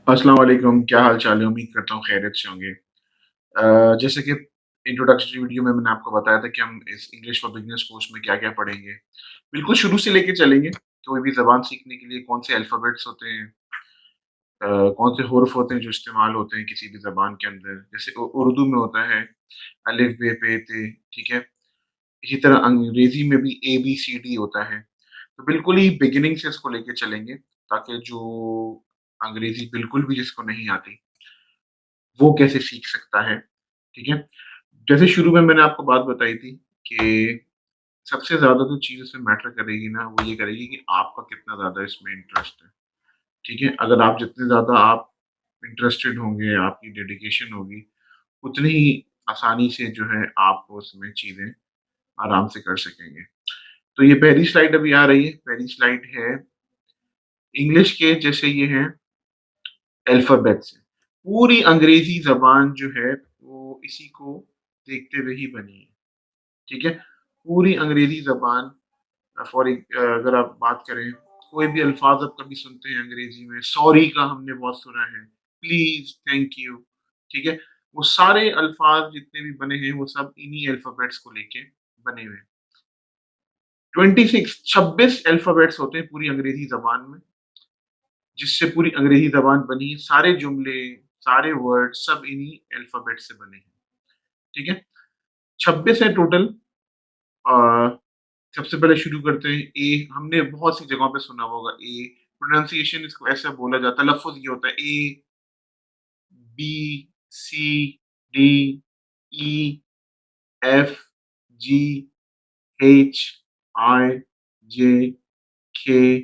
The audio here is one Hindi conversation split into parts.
अस्सलाम वालेकुम, क्या हाल-चाल है? उम्मीद करता हूँ खैरियत से होंगे। जैसे कि इंट्रोडक्टरी वीडियो में मैंने आपको बताया था कि हम इस इंग्लिश फॉर बिगिनर्स कोर्स में क्या-क्या पढ़ेंगे। बिल्कुल शुरू से लेके चलेंगे, कोई भी ज़बान सीखने के लिए कौन से अल्फ़ाबेट्स होते हैं, अ, कौन से हुर्फ होते हैं जो इस्तेमाल होते हैं किसी भी ज़बान के अंदर। जैसे उर्दू में होता है अलिफ, बे, पे, ते, ठीक है? इसी तरह अंग्रेज़ी में भी ए, बी, सी, डी होता है। तो बिल्कुल ही बिगिनिंग से इसको लेके चलेंगे, ताकि जो अंग्रेज़ी बिल्कुल भी जिसको नहीं आती वो कैसे सीख सकता है, ठीक है? जैसे शुरू में मैंने आपको बात बताई थी कि सबसे ज़्यादा जो चीज़ इसमें मैटर करेगी ना, वो ये करेगी कि आपका कितना ज़्यादा इसमें इंटरेस्ट है, ठीक है? अगर आप जितने ज़्यादा आप इंटरेस्टेड होंगे, आपकी डेडिकेशन होगी, उतनी ही आसानी से जो है आप उसमें चीज़ें आराम से कर सकेंगे। तो ये पहली स्लाइड अभी आ रही है, पहली स्लाइड है इंग्लिश के जैसे ये हैं अल्फ़ाबेट्स हैं। पूरी अंग्रेज़ी ज़बान जो है, वो इसी को देखते हुए ही बनी है। ठीक है? पूरी अंग्रेज़ी ज़बान अगर आप बात करें, कोई भी अल्फ़ाज़ आप कभी सुनते हैं अंग्रेज़ी में, सॉरी का हमने बहुत सुना है, प्लीज़, थैंक यू, ठीक है? वो सारे अल्फ़ाज़ जितने भी बने हैं, वो सब इन्हीं अल्फ़ाबेट्स को लेके बने हुए हैं। 26 अल्फ़ाबेट्स होते हैं पूरी अंग्रेज़ी ज़बान में, जिससे पूरी अंग्रेज़ी ज़बान बनी है। सारे जुमले, सारे वर्ड सब इन्हीं अल्फ़ाबेट से बने हैं, ठीक है? 26 है टोटल। अ सबसे पहले शुरू करते हैं ए। हमने बहुत सी जगहों पे सुना होगा ए। प्रोनाउंसिएशन इसको ऐसा बोला जाता है, लफ़्ज़ ये होता है A, B, C, D, E, F, G, H, I, J, K,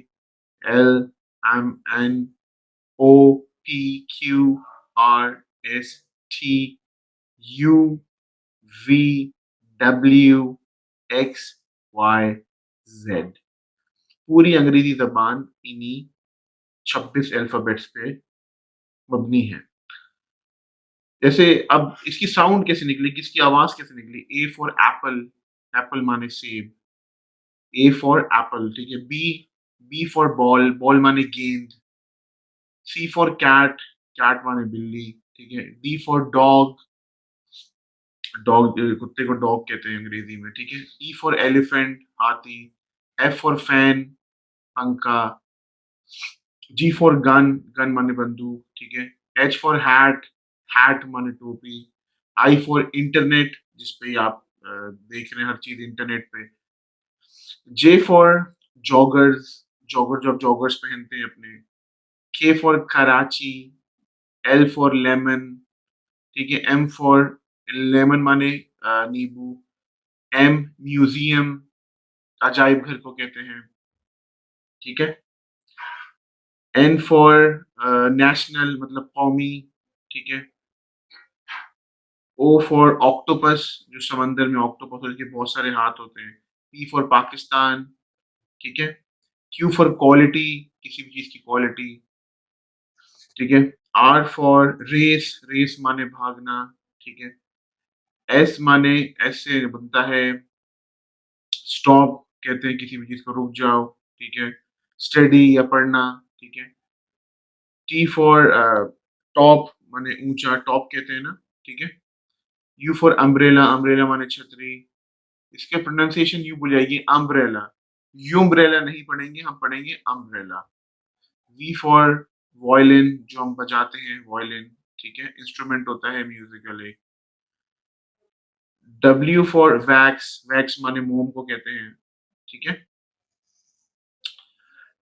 L, M, N, O, P, Q, R, S, T, U, V, W, X, Y, Z. पूरी अंग्रेज़ी ज़बान इन्हीं 26 अल्फ़ाबेट्स पे मबनी है। जैसे अब इसकी साउंड कैसे निकलेगी, इसकी आवाज़ कैसे निकली? ए फॉर एप्पल, एप्पल माने सेब, ए फॉर एप्पल, ठीक है? बी फॉर बॉल, बॉल माने गेंद, सी फॉर कैट, कैट माने बिल्ली, ठीक है? डी फॉर डॉग, डॉग कुत्ते को डॉग कहते हैं अंग्रेज़ी में, ठीक है? ई फॉर एलिफेंट, हाथी, एफ फॉर फैन, पंखा, जी फॉर गन, गन माने बंदूक, ठीक है? एच फॉर हैट, हैट माने टोपी, आई फॉर इंटरनेट जिस पे आप देख रहे हैं हर चीज़ इंटरनेट पे, जे फॉर जॉगर्स, जॉगर जो आप जॉगर्स पहनते हैं अपने, के for Karachi, L for lemon, ठीक है? एम फॉर लेमन माने नींबू, एम म्यूज़ियम, अजायब घर को कहते हैं, ठीक है? एन फॉर नेशनल मतलब कौमी, ठीक है? ओ फॉर ऑक्टोपस जो समंदर में ऑक्टोपस के बहुत सारे हाथ होते हैं। पी फॉर पाकिस्तान, ठीक है? क्यू फॉर क्वालिटी, किसी भी चीज़ की क्वालिटी, ठीक है? आर फॉर रेस, रेस माने भागना, ठीक है? एस माने एस से बनता है स्टॉप, कहते हैं किसी भी चीज़ को रुक जाओ, ठीक है? स्टडी या पढ़ना, ठीक है? टी फॉर टॉप माने ऊँचा, टॉप कहते हैं ना, ठीक है? यू फॉर अम्ब्रेला, अम्ब्रेला माने छतरी। इसके प्रोनाउंसिएशन यूँ हो जाएगी अम्ब्रेला। यूम्ब्रेला नहीं पढ़ेंगे, हम पढ़ेंगे अम्ब्रेला। वी फॉर वायलिन जो हम बजाते हैं वायलिन, ठीक है? इंस्ट्रूमेंट होता है म्यूज़िकल एक। डब्ल्यू फॉर वैक्स, वैक्स माने मोम को कहते हैं, ठीक है?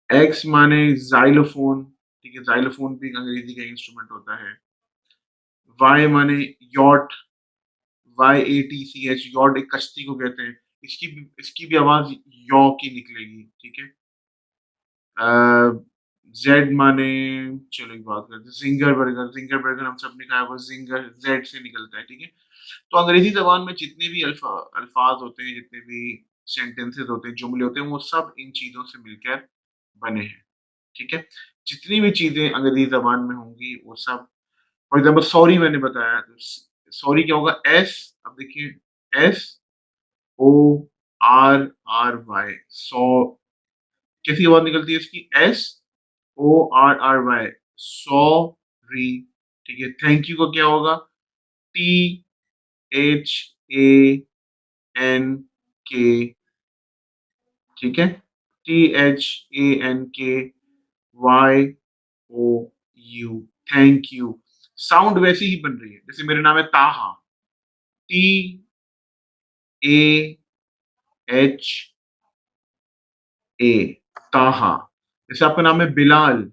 एक्स माने ज़ाइलोफ़ोन, ठीक है? ज़ाइलोफ़ोन भी एक अंग्रेज़ी का इंस्ट्रूमेंट होता है। वाई माने यॉट, YATCH यॉट एक कश्ती को कहते हैं। इसकी भी आवाज़ यॉ की निकलेगी, ठीक है? अ, ज़ेड माने चलो एक बात करते हैं, ज़िंगर बर्गर, ज़िंगर बर्गर हम सबने खाया होगा, ज़िंगर ज़ेड से निकलता है, ठीक है? तो अंग्रेज़ी ज़बान में जितने भी अल्फ़ाज़ होते हैं, जितने भी सेंटेंसेस होते हैं, जुमले होते हैं, वो सब इन चीज़ों से मिलकर बने हैं, ठीक है? जितनी भी चीज़ें अंग्रेज़ी ज़बान में होंगी, वो सब फॉर एग्ज़ाम्पल सॉरी मैंने बताया, तो सॉरी क्या होगा? एस, अब देखिए SORRY सौ, कैसी आवाज़ निकलती है इसकी? SORRY सौ, री, ठीक है। थैंक यू का क्या होगा? THANK, ठीक है। THANKYOU, thank you. साउंड वैसी ही बन रही है, जैसे मेरा नाम है ताहा, TAHA, ताहा। जैसे आपका नाम है बिलाल,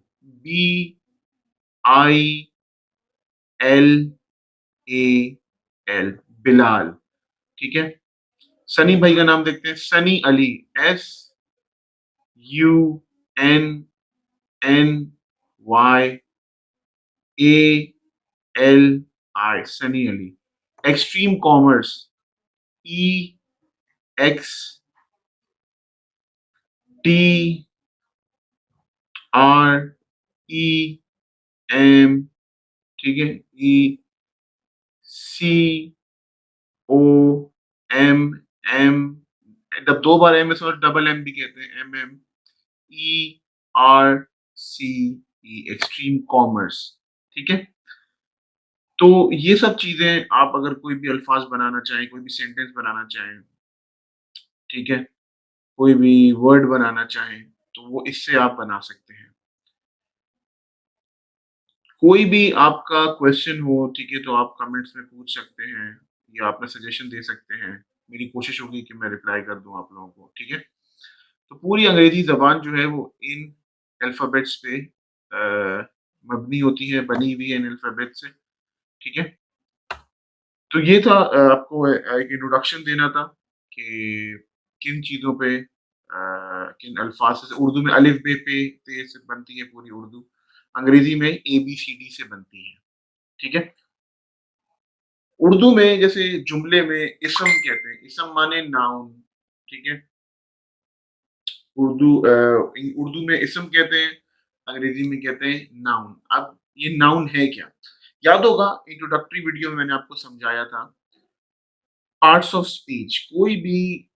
BILAL, बिलाल, ठीक है। सनी भाई का नाम देखते हैं, Sunny Ali, SUNNYALI, Sunny Ali. Extreme commerce, EXTREM, ठीक है। ECOMM, जब दो बार एम है डबल एम भी कहते हैं, MMERCE, एक्सट्रीम कॉमर्स, ठीक है। तो ये सब चीजें आप अगर कोई भी अल्फाज बनाना चाहें, कोई भी सेंटेंस बनाना चाहें, ठीक है, कोई भी वर्ड बनाना चाहें, तो वो इससे आप बना सकते हैं। कोई भी आपका क्वेश्चन हो, ठीक है, तो आप कमेंट्स में पूछ सकते हैं या अपना सजेशन दे सकते हैं। मेरी कोशिश होगी कि मैं रिप्लाई कर दूं आप लोगों को, ठीक है। तो पूरी अंग्रेजी जबान जो है वो इन अल्फाबेट्स पे मबनी होती है, बनी हुई है इन अल्फाबेट से, ठीक है। तो ये था आपको एक इंट्रोडक्शन देना था कि किन चीज़ों पे किन अल्फाज से उर्दू में अलिफ बे पे ते से बनती है पूरी उर्दू, अंग्रेजी में ABCD से बनती है, ठीक है। उर्दू में जैसे जुमले में इस्म कहते हैं, इस्म माने नाउन, ठीक है। उर्दू में इस्म कहते हैं, अंग्रेजी में कहते हैं नाउन। अब ये नाउन है क्या? याद होगा इंट्रोडक्टरी वीडियो में मैंने आपको समझाया था, पार्ट्स ऑफ स्पीच, कोई भी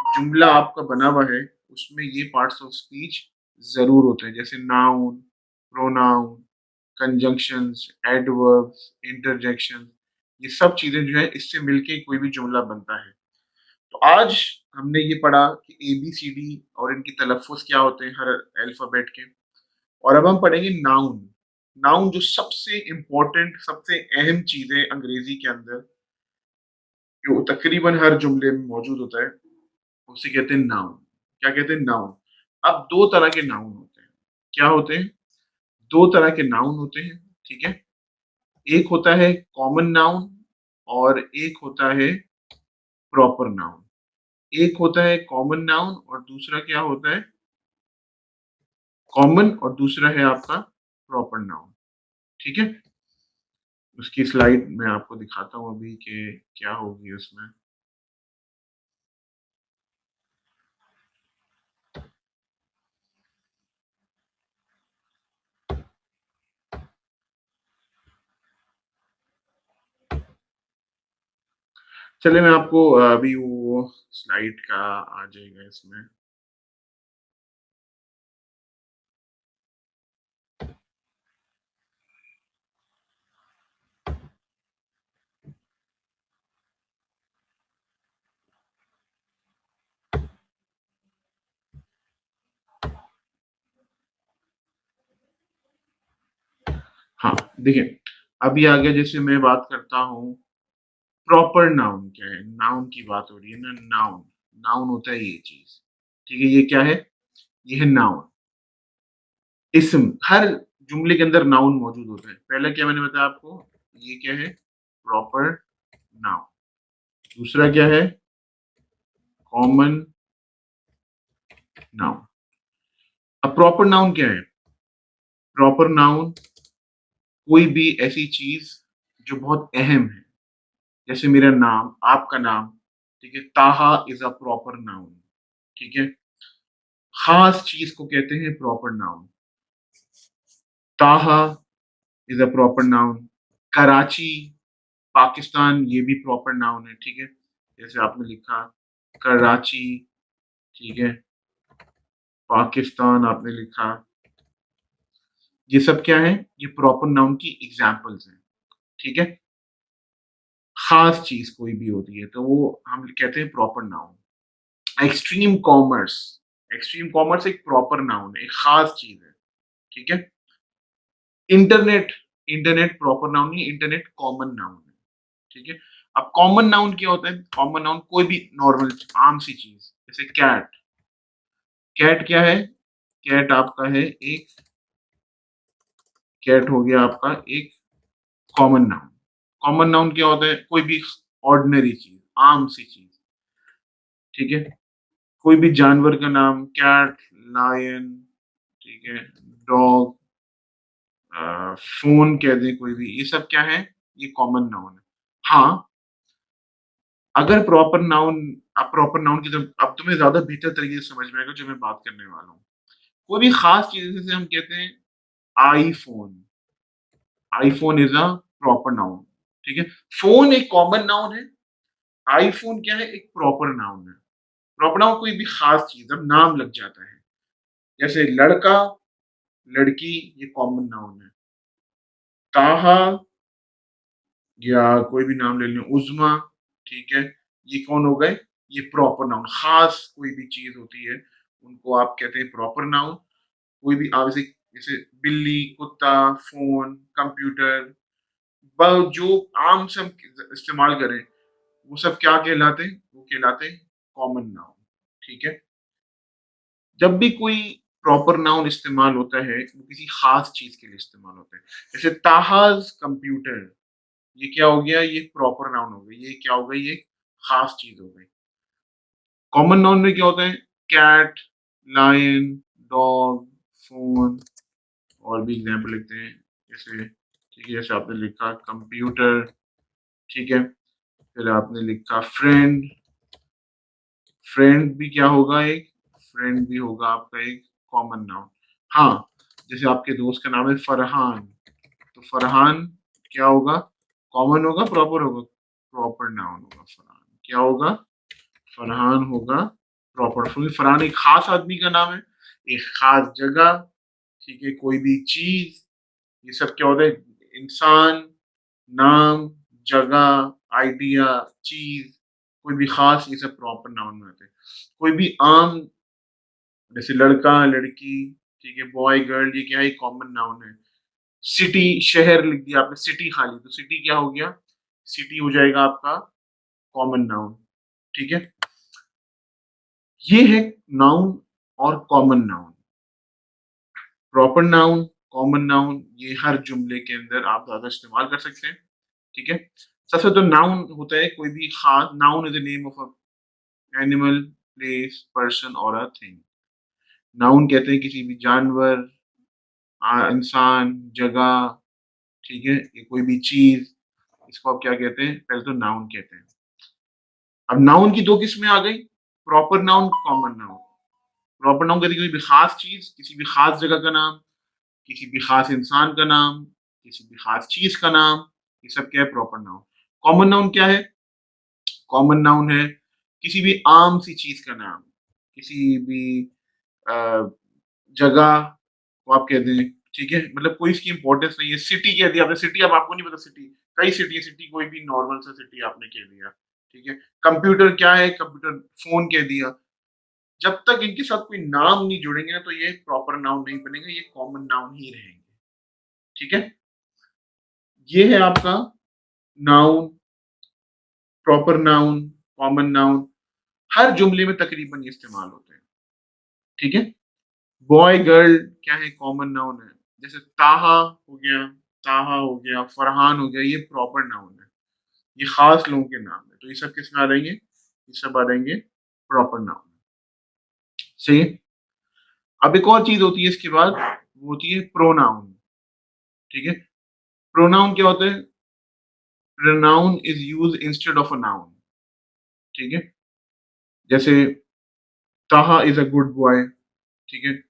जुमला आपका बना हुआ है, उसमें ये पार्ट्स ऑफ स्पीच ज़रूर होते हैं, जैसे noun, pronoun, conjunctions, adverbs, interjection, ये सब चीज़ें जो है इससे मिलके कोई भी जुमला बनता है। तो आज हमने ये पढ़ा कि ABCD और इनकी तलफ़्फ़ुज़ क्या होते हैं हर अल्फ़ाबेट के, और अब हम पढ़ेंगे नाउन। नाउन जो सबसे इम्पोर्टेंट, सबसे अहम चीज़ है अंग्रेज़ी के अंदर, जो तकरीबन हर जुमले में मौजूद होता है, उसे कहते हैं नाउन। क्या कहते हैं? नाउन। अब 2 तरह के नाउन होते हैं। क्या होते हैं? 2 तरह के नाउन होते हैं, ठीक है? एक होता है कॉमन नाउन और एक होता है प्रॉपर नाउन। एक होता है कॉमन नाउन और दूसरा क्या होता है? कॉमन और दूसरा है आपका प्रॉपर नाउन, ठीक है? उसकी स्लाइड मैं आपको दिखाता हूँ अभी कि क्या होगी उसमें। चलिए मैं आपको अभी वो स्लाइड का आ जाएगा इसमें। हाँ, देखिए, अभी आगे जैसे मैं बात करता हूँ, प्रॉपर नाउन क्या है? नाउन की बात हो रही है ना, नाउन। नाउन होता है ये चीज़, ठीक है? ये क्या है? ये है नाउन। इस्म, हर जुमले के अंदर नाउन मौजूद होता है। पहला क्या मैंने बताया आपको? ये क्या है? Proper noun. दूसरा क्या है? Common noun. अब प्रॉपर नाउन क्या है? प्रॉपर नाउन कोई भी ऐसी चीज़ जो बहुत अहम है, जैसे मेरा नाम, आपका नाम, ठीक है? ताहा इज़ अ प्रॉपर नाउन, ठीक है? ख़ास चीज़ को कहते हैं प्रॉपर नाउन। ताहा is a proper noun. Karachi, Pakistan, ये भी प्रॉपर नाउन है, ठीक है? जैसे आपने लिखा कराची, ठीक है? पाकिस्तान आपने लिखा, ये सब क्या है? ये प्रॉपर नाउन की एग्ज़ाम्पल्स हैं, ठीक है? ख़ास चीज़ कोई भी होती है, तो वो हम कहते हैं proper noun. Extreme commerce, extreme commerce एक प्रॉपर नाउन है, एक ख़ास चीज़ है, ठीक है? इंटरनेट, इंटरनेट प्रॉपर नाउन नहीं है, इंटरनेट कॉमन नाउन है, ठीक है? अब कॉमन नाउन क्या होता है? कॉमन नाउन कोई भी नॉर्मल आम सी चीज़, जैसे कैट, कैट क्या है? कैट आपका है एक कैट हो गया आपका एक कॉमन नाउन। कॉमन नाउन क्या होता है? कोई भी ऑर्डिनरी चीज़, आम सी चीज़, ठीक है? कोई भी जानवर का नाम कैट, लायन, ठीक है? डॉग, फ़ोन कह दें कोई भी, ये सब क्या है? ये कॉमन नाउन है। हाँ, अगर प्रॉपर नाउन की जब अब तुम्हें ज़्यादा बेहतर तरीके से समझ में आएगा जो मैं बात करने वाला हूँ। कोई भी ख़ास चीज़ जैसे हम कहते हैं iPhone, iPhone is a proper noun, ठीक है? फ़ोन एक कॉमन नाउन है, आईफ़ोन क्या है? एक प्रॉपर नाउन है। प्रॉपर नाउन कोई भी ख़ास चीज़ जब नाम लग जाता है, जैसे लड़का, लड़की ये कॉमन नाउन है। ताहा या कोई भी नाम ले लें, उज़्मा, ठीक है? ये कौन हो गए? ये प्रॉपर नाउन, ख़ास कोई भी चीज़ होती है, उनको आप कहते हैं प्रॉपर नाउन। कोई भी आप जैसे जैसे बिल्ली, कुत्ता, फ़ोन, कंप्यूटर, जो आम से हम इस्तेमाल करें, वो सब क्या कहलाते हैं? वो कहलाते हैं कॉमन नाउन, ठीक है? जब भी कोई प्रॉपर नाउन इस्तेमाल होता है, वो किसी ख़ास चीज़ के लिए इस्तेमाल होता है। जैसे ताहाज़ कंप्यूटर, ये क्या हो गया? ये प्रॉपर नाउन हो गई। ये क्या हो गई? ये ख़ास चीज़ हो गई। कॉमन नाउन में क्या होता है? कैट, लायन, डॉग, फ़ोन और भी एग्ज़ाम्पल लिखते हैं। जैसे ठीक है, जैसे आपने लिखा कंप्यूटर, ठीक है? फिर आपने लिखा फ्रेंड, फ्रेंड भी क्या होगा एक? फ्रेंड भी होगा आपका एक कॉमन नाउन। हाँ, जैसे आपके दोस्त का नाम है फरहान, तो फरहान क्या होगा? कॉमन होगा, प्रॉपर होगा? प्रॉपर नाउन होगा फरहान। क्या होगा? फरहान होगा प्रॉपर, क्योंकि फरहान एक ख़ास आदमी का नाम है, एक ख़ास जगह, ठीक है? कोई भी चीज़, ये सब क्या होता है? इंसान, नाम, जगह, आइडिया, चीज़, कोई भी ख़ास, ये सब प्रॉपर नाउन में आते हैं। कोई भी आम जैसे लड़का, लड़की, ठीक है? बॉय, गर्ल, ये क्या है? कॉमन नाउन है। सिटी, शहर लिख दिया आपने, सिटी खाली, तो सिटी क्या हो गया? सिटी हो जाएगा आपका कॉमन नाउन, ठीक है? ये है नाउन और common noun. Proper noun, common noun ये हर जुमले के अंदर आप ज़्यादा इस्तेमाल कर सकते हैं, ठीक है? सबसे तो नाउन होता है कोई भी ख़ास noun is the name of a animal, place, person और अ थिंग। नाउन कहते हैं किसी भी जानवर, इंसान, जगह, ठीक है? ये कोई भी चीज़, इसको आप क्या कहते हैं? पहले तो नाउन कहते हैं। अब नाउन की 2 किस्में आ गई, proper noun, common noun. Proper noun कहते हैं कोई भी ख़ास चीज़, किसी भी ख़ास जगह का नाम, किसी भी ख़ास इंसान का नाम, किसी भी ख़ास चीज़ का नाम, ये सब क्या है? Proper noun. कॉमन नाउन क्या है? कॉमन नाउन है किसी भी आम सी चीज़ का नाम, किसी भी अ, जगह को आप कह दें, ठीक है? मतलब कोई इसकी इम्पोर्टेंस नहीं है। सिटी कह दिया आपने, सिटी अब आपको नहीं पता सिटी, कई सिटी है, सिटी कोई भी नॉर्मल सा सिटी आपने कह दिया, ठीक है? कंप्यूटर क्या है? कंप्यूटर, फ़ोन कह दिया। जब तक इनके साथ कोई नाम नहीं जुड़ेंगे ना, तो ये प्रॉपर नाउन नहीं बनेंगे, ये कॉमन नाउन ही रहेंगे, ठीक है? ये है आपका noun, proper noun, common noun, हर जुमले में तकरीबन ये इस्तेमाल होते हैं, ठीक है? बॉय, गर्ल क्या है? कॉमन नाउन है। जैसे ताहा हो गया, फरहान हो गया, ये प्रॉपर नाउन है। ये ख़ास लोगों के नाम है। तो ये सब किसमें आ जाएँगे? ये सब आ जाएँगे प्रॉपर नाउन में, सही है? अब एक और चीज़ होती है इसके बाद, वो होती है प्रोनाउन, ठीक है? प्रोनाउन क्या होता है? Pronoun is used instead of a noun, ठीक है? जैसे ताहा इज़ अ गुड बॉय, ठीक है?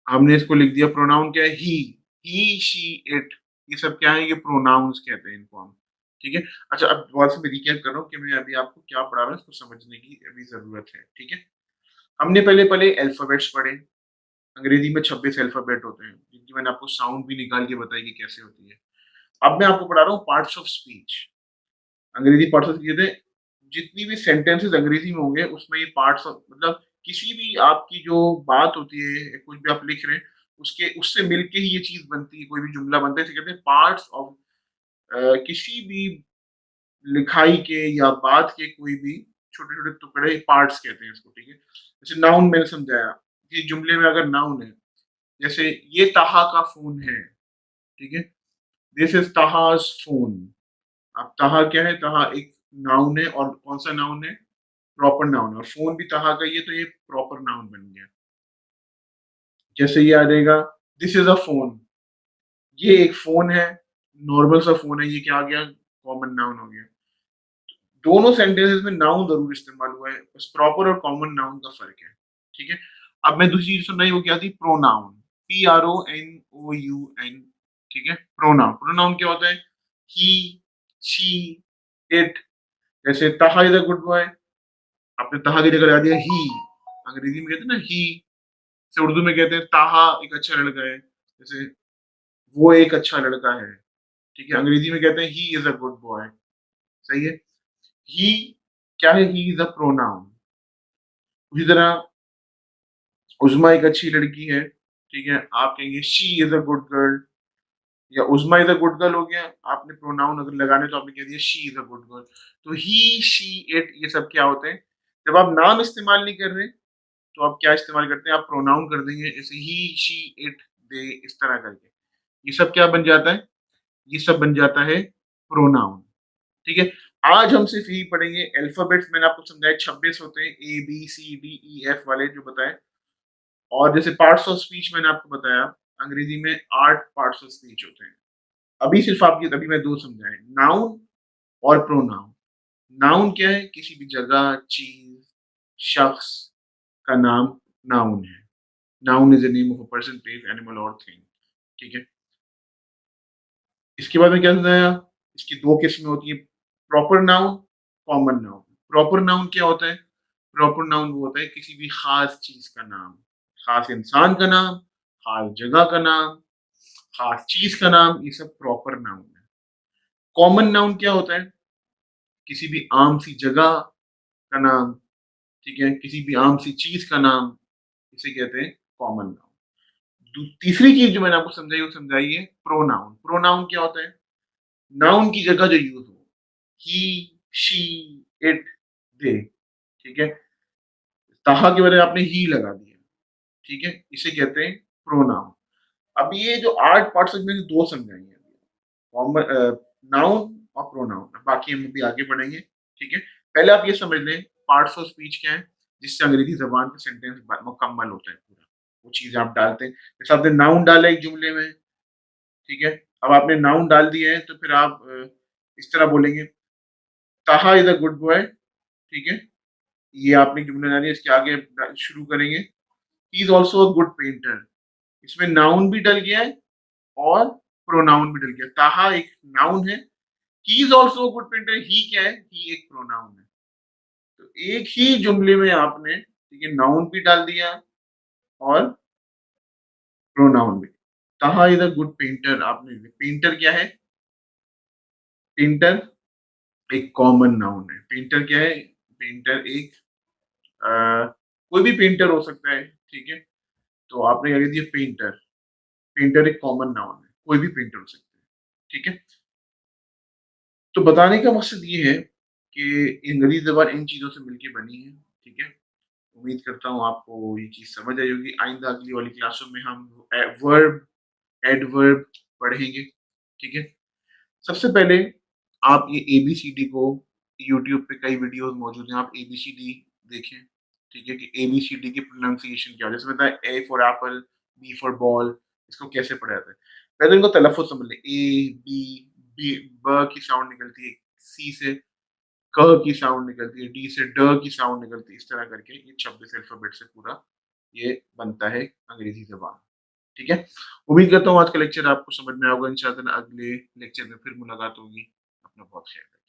हमने इसको लिख दिया, प्रोनाउन क्या है? ही, शी, इट, ये सब क्या है? ये प्रोनाउन्स कहते हैं इनको हम, ठीक है? अच्छा, अब दोबारा से मैं रिकैप कर रहा हूँ कि मैं अभी आपको क्या पढ़ा रहा हूँ, इसको समझने की अभी ज़रूरत है, ठीक है? हमने पहले पहले अल्फ़ाबेट्स पढ़े, अंग्रेजी में 26 अल्फ़ाबेट होते हैं, जिनकी मैंने आपको साउंड भी निकाल के बताई कि कैसे होती है। अब मैं आपको पढ़ा रहा हूँ पार्ट्स ऑफ स्पीच। अंग्रेजी पार्ट्स ऑफ स्पीच कहते हैं, जितनी भी सेंटेंसेस अंग्रेजी में होंगे उसमें ये पार्ट्स ऑफ मतलब किसी भी आपकी जो बात होती है, कुछ भी आप लिख रहे हैं, उसके उससे मिलके ही ये चीज़ बनती है, कोई भी जुमला बनता है, इसे कहते हैं पार्ट्स ऑफ किसी भी लिखाई के या बात के कोई भी छोटे-छोटे टुकड़े पार्ट्स कहते हैं इसको, ठीक है? जैसे नाउन मैंने समझाया, कि जुमले में अगर नाउन है, जैसे ये ताहा का फ़ोन है, ठीक है? This is Taha's phone. अब ताहा क्या है? ताहा एक नाउन है और कौन-सा नाउन है? प्रॉपर नाउन है और फ़ोन भी ताहा का ही है, तो ये प्रॉपर नाउन बन गया। जैसे ये आ जाएगा, दिस इज़ अ फ़ोन। ये एक फ़ोन है, नॉर्मल सा फ़ोन है, ये क्या आ गया? कॉमन नाउन हो गया। दोनों सेंटेंसेस में नाउन ज़रूर इस्तेमाल हुआ है, बस प्रॉपर और कॉमन नाउन का फ़र्क है, ठीक है? अब मैं दूसरी चीज़ सुनाई वो क्या थी? प्रोनाउन, P-R-O-N-O-U-N, ठीक है? प्रोनाउन, प्रोनाउन क्या होता है? ही, शी, इट, जैसे ताहा इज़ अ गुड बॉय, आपने ताहा की जगह लगा दिया ही, अंग्रेज़ी में कहते हैं ना ही, जैसे उर्दू में कहते हैं ताहा एक अच्छा लड़का है, जैसे वो एक अच्छा लड़का है, ठीक है? अंग्रेज़ी में कहते हैं he is a good boy, सही है? ही क्या है? He is a pronoun. उसी तरह उज़्मा एक अच्छी लड़की है, ठीक है? आप कहेंगे she is a good girl या उज़्मा इज़ अ गुड गर्ल हो गया, आपने प्रोनाउन अगर लगाने तो आपने कह दिया she is a good girl. तो ही, शी, इट ये सब क्या होते हैं? जब आप नाम इस्तेमाल नहीं कर रहे, तो आप क्या इस्तेमाल करते हैं? आप प्रोनाउन कर देंगे जैसे ही, शी, इट, दे इस तरह करके। ये सब क्या बन जाता है? ये सब बन जाता है प्रोनाउन, ठीक है? आज हम सिर्फ़ यही पढ़ेंगे अल्फ़ाबेट्स मैंने आपको समझाया 26 होते हैं ए, B, C, D, E, F वाले जो बताए। और जैसे पार्ट्स ऑफ स्पीच मैंने आपको बताया, अंग्रेजी में 8 पार्ट्स ऑफ स्पीच होते हैं। अभी सिर्फ़ आपकी अभी मैं 2 समझाए, नाउन और प्रोनाउन। नाउन क्या है? किसी भी जगह, चीज़, शख्स का नाम नाउन है। Noun is the name of a person, place, animal और थिंग, ठीक है? इसके बाद में क्या समझाया? इसकी 2 किस्में होती हैं, proper noun, common noun. Proper noun क्या होता है? प्रॉपर नाउन वो होता है किसी भी ख़ास चीज़ का नाम, ख़ास इंसान का नाम, ख़ास जगह का नाम, ख़ास चीज़ का नाम, ये सब प्रॉपर नाउन है। कॉमन नाउन क्या होता है? किसी भी आम सी जगह का नाम, ठीक है? किसी भी आम सी चीज़ का नाम, इसे कहते हैं कॉमन नाउन। तीसरी चीज़ जो मैंने आपको समझाई वो समझाई है प्रोनाउन। प्रोनाउन क्या होता है? नाउन की जगह जो यूज़ हो, ही, शी, इट, दे, ठीक है? ताहा की बजाय आपने ही लगा दिया, ठीक है? इसे कहते हैं प्रोनाउन। अब ये जो 8 पार्ट्स हैं मैंने 2 समझाई हैं। कॉमन नाउन और प्रोनाउन, बाकी हम अभी आगे बढ़ेंगे, ठीक है? पहले आप ये समझ लें पार्ट्स ऑफ स्पीच क्या है, जिससे अंग्रेज़ी ज़बान का सेंटेंस ब मुकम्मल होता है पूरा। वो चीज़ें आप डालते हैं, जैसे आपने नाउन डाला एक जुमले में, ठीक है? अब आपने नाउन डाल दिया है तो फिर आप इस तरह बोलेंगे, ताहा इज़ अ गुड बॉय, ठीक है? ये आपने जुमला डाल दिया, इसके आगे शुरू करेंगे, ही is also a good painter. इसमें नाउन भी डल गया है और प्रोनाउन भी डल गया। ताहा एक नाउन है, he is also a good painter, he क्या है? ही एक प्रोनाउन है। तो एक ही जुमले में आपने ठीक है नाउन भी डाल दिया और प्रोनाउन भी। ताहा इज़ अ गुड पेंटर आपने पेंटर क्या है? पेंटर एक कॉमन नाउन है। पेंटर क्या है? पेंटर एक अ, कोई भी पेंटर हो सकता है, ठीक है? तो आपने क्या कह दिया पेंटर। पेंटर एक कॉमन नाउन है, कोई भी पेंटर हो सकता है, ठीक है? तो बताने का मकसद ये है कि अंग्रेज़ी ज़बान इन चीज़ों से मिलके बनी है, ठीक है? उम्मीद करता हूँ आपको ये चीज़ समझ आई होगी। आइंदा अगली वाली क्लासों में हम वर्ब, एडवर्ब पढ़ेंगे, ठीक है? सबसे पहले आप ये एबीसीडी को यूट्यूब पे कई वीडियोज़ मौजूद हैं, आप एबीसीडी देखें, ठीक है? कि एबीसीडी की प्रोनाउंसिएशन क्या है? जैसे बताया A for apple, B for ball, इसको कैसे पढ़ा जाता है? पहले इनको तलफ़्फ़ुज़ समझ लें, ए, बी, ब की साउंड निकलती है, सी से क की साउंड निकलती है, डी से ड की साउंड निकलती है, इस तरह करके ये 26 अल्फ़ाबेट से पूरा ये बनता है अंग्रेज़ी ज़बान, ठीक है? उम्मीद करता हूँ आज का लेक्चर आपको समझ में आया होगा, इंशाअल्लाह अगले लेक्चर में फिर मुलाकात होगी। अपना बहुत ख्याल रखिए।